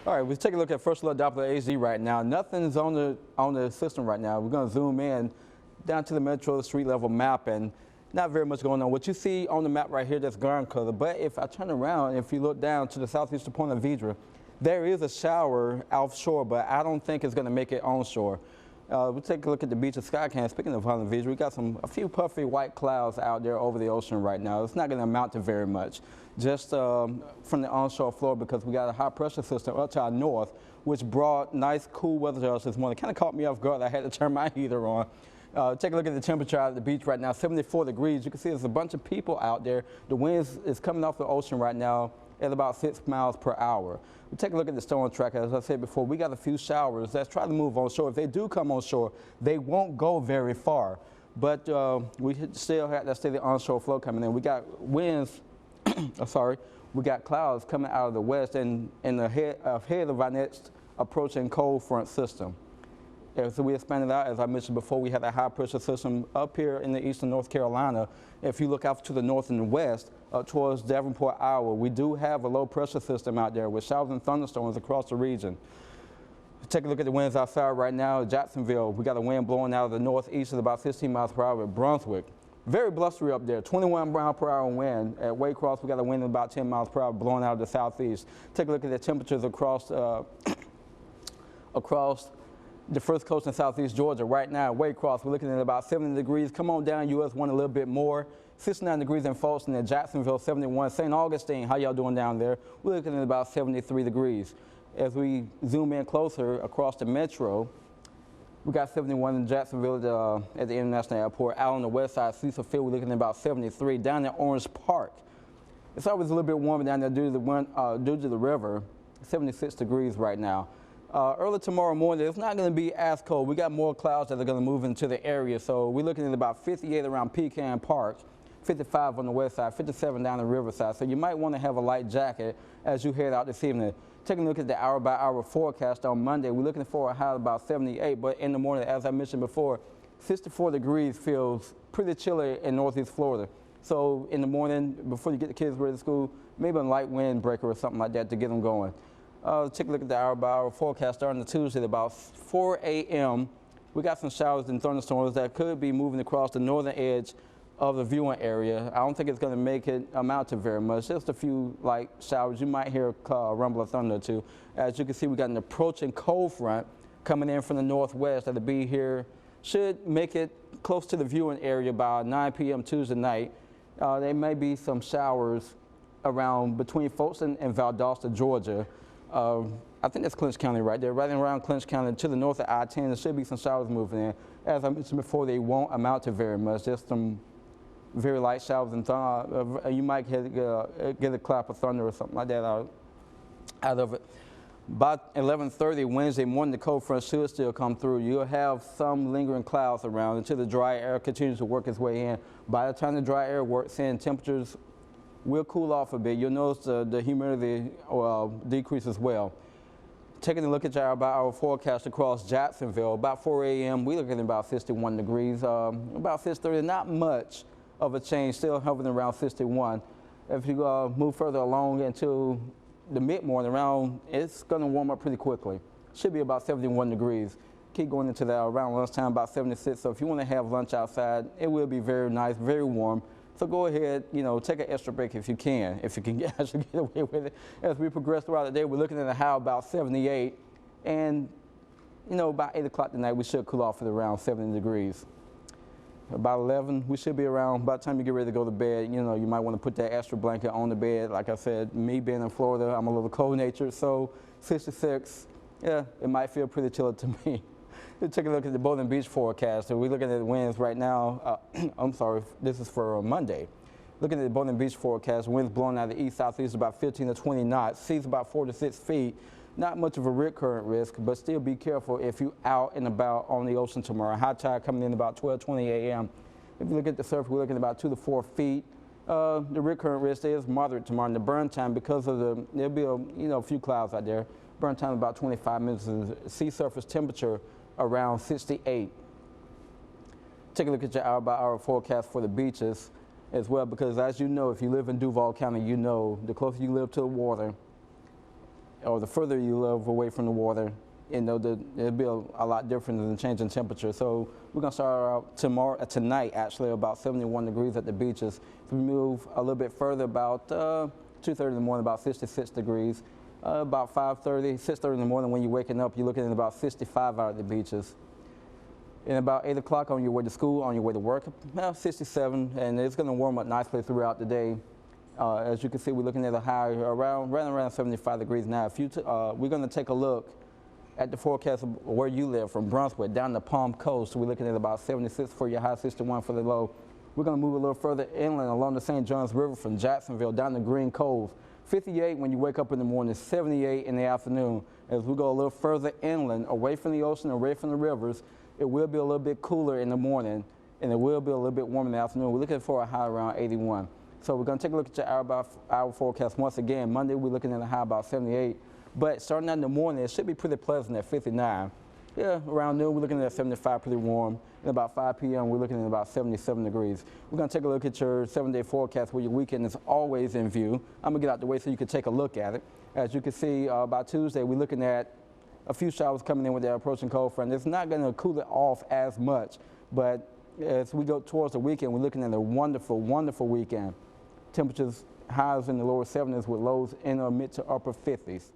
All right, we'll take a look at first look Doppler AZ right now. Nothing's on the system right now. We're going to zoom in down to the metro street level map, and not very much going on. What you see on the map right here, that's ground color. But if I turn around, if you look down to the southeastern point of Vidra, there is a shower offshore, but I don't think it's going to make it onshore. We'll take a look at the beach of Skycan. Speaking of Holland Beach, we got a few puffy white clouds out there over the ocean right now. It's not going to amount to very much, just from the onshore floor, because we got a high pressure system up to our north, which brought nice cool weather to us this morning. Kind of caught me off guard. I had to turn my heater on. Take a look at the temperature out at the beach right now, 74 degrees. You can see there's a bunch of people out there. The wind is coming off the ocean right now at about 6 miles per hour. We take a look at the storm track. As I said before, we got a few showers that's trying to move on shore. If they do come on shore, they won't go very far. But we still have that steady onshore flow coming in. We got winds, we got clouds coming out of the west and ahead of our next approaching cold front system. As we expanded out, as I mentioned before, we had a high pressure system up here in the eastern North Carolina. If you look out to the north and the west, towards Davenport, Iowa, we do have a low pressure system out there with showers and thunderstorms across the region. Take a look at the winds outside right now. Jacksonville, we got a wind blowing out of the northeast at about 15 miles per hour at Brunswick. Very blustery up there, 21 mile per hour wind. At Waycross, we got a wind of about 10 miles per hour blowing out of the southeast. Take a look at the temperatures across the first coast in southeast Georgia. Right now, Waycross, we're looking at about 70 degrees. Come on down, US 1 a little bit more. 69 degrees in Folsom and Jacksonville, 71. St. Augustine, how y'all doing down there? We're looking at about 73 degrees. As we zoom in closer across the metro, we got 71 in Jacksonville at the International Airport. Out on the west side, Cecil Field, we're looking at about 73. Down at Orange Park, it's always a little bit warmer down there due to the river. 76 degrees right now. Early tomorrow morning, it's not going to be as cold. We got more clouds that are going to move into the area, so we're looking at about 58 around Pecan Park, 55 on the west side, 57 down the riverside. So you might want to have a light jacket as you head out this evening. Taking a look at the hour-by-hour forecast on Monday, we're looking for a high of about 78, but in the morning, as I mentioned before, 64 degrees feels pretty chilly in northeast Florida. So in the morning, before you get the kids ready to school, maybe a light windbreaker or something like that to get them going. Take a look at the hour-by-hour forecast starting Tuesday at about 4 a.m. We got some showers and thunderstorms that could be moving across the northern edge of the viewing area. I don't think it's going to make it amount to very much. Just a few light showers. You might hear a rumble of thunder or two. As you can see, we got an approaching cold front coming in from the northwest that'll be here. Should make it close to the viewing area by 9 p.m. Tuesday night. There may be some showers around between Folsom and Valdosta, Georgia. I think that's Clinch County right there, right around Clinch County to the north of I-10. There should be some showers moving in. As I mentioned before, they won't amount to very much, just some very light showers and thunder. You might get a clap of thunder or something like that out of it. By 11:30 Wednesday morning, the cold front should still come through. You'll have some lingering clouds around until the dry air continues to work its way in. By the time the dry air works in, temperatures will cool off a bit. You'll notice the humidity decrease as well. Taking a look at your hour-by-hour forecast across Jacksonville, about 4 a.m., we're looking at about 61 degrees. About 6:30, not much of a change, still hovering around 61. If you move further along into the mid-morning around, it's going to warm up pretty quickly. Should be about 71 degrees. Keep going into that around lunchtime, about 76. So if you want to have lunch outside, it will be very nice, very warm. So go ahead, take an extra break if you can actually get away with it. As we progress throughout the day, we're looking at a high about 78. And, about 8 o'clock tonight, we should cool off at around 70 degrees. About 11, we should be around, by the time you get ready to go to bed, you might want to put that extra blanket on the bed. Like I said, me being in Florida, I'm a little cold-natured, so 66, yeah, it might feel pretty chilly to me. Let's take a look at the Boynton Beach forecast. So we're looking at the winds right now. I'm sorry, this is for Monday. Looking at the Boynton Beach forecast, winds blowing out of the east-southeast about 15 to 20 knots, seas about 4 to 6 feet. Not much of a rip current risk, but still be careful if you're out and about on the ocean tomorrow. High tide coming in about 12:20 a.m. If you look at the surface, we're looking at about 2 to 4 feet. The rip current risk is moderate tomorrow. And the burn time, because of there'll be a few clouds out there. Burn time about 25 minutes. Sea surface temperature around 68. Take a look at your hour-by-hour forecast for the beaches as well, because as you know, if you live in Duval County, the closer you live to the water, or the further you live away from the water, it'll be a lot different than the change in temperature. So we're gonna start out tonight actually about 71 degrees at the beaches. If we move a little bit further, about 2:30 in the morning, about 66 degrees. About 5:30, 6:30 in the morning when you're waking up, you're looking at about 65 out at the beaches. And about 8 o'clock on your way to school, on your way to work, about 67, and it's going to warm up nicely throughout the day. As you can see, we're looking at a high right around 75 degrees now. We're going to take a look at the forecast of where you live, from Brunswick down the Palm Coast. We're looking at about 76 for your high, 61 for the low. We're going to move a little further inland along the St. Johns River from Jacksonville down to Green Cove. 58 when you wake up in the morning, 78 in the afternoon. As we go a little further inland, away from the ocean, away from the rivers, it will be a little bit cooler in the morning, and it will be a little bit warmer in the afternoon. We're looking for a high around 81. So we're going to take a look at your hour forecast once again. Monday, we're looking at a high about 78. But starting out in the morning, it should be pretty pleasant at 59. Yeah, around noon, we're looking at 75, pretty warm. And about 5 p.m., we're looking at about 77 degrees. We're going to take a look at your 7-day forecast where your weekend is always in view. I'm going to get out the way so you can take a look at it. As you can see, by Tuesday, we're looking at a few showers coming in with that approaching cold front. It's not going to cool it off as much, but as we go towards the weekend, we're looking at a wonderful, wonderful weekend. Temperatures highs in the lower 70s with lows in the mid to upper 50s.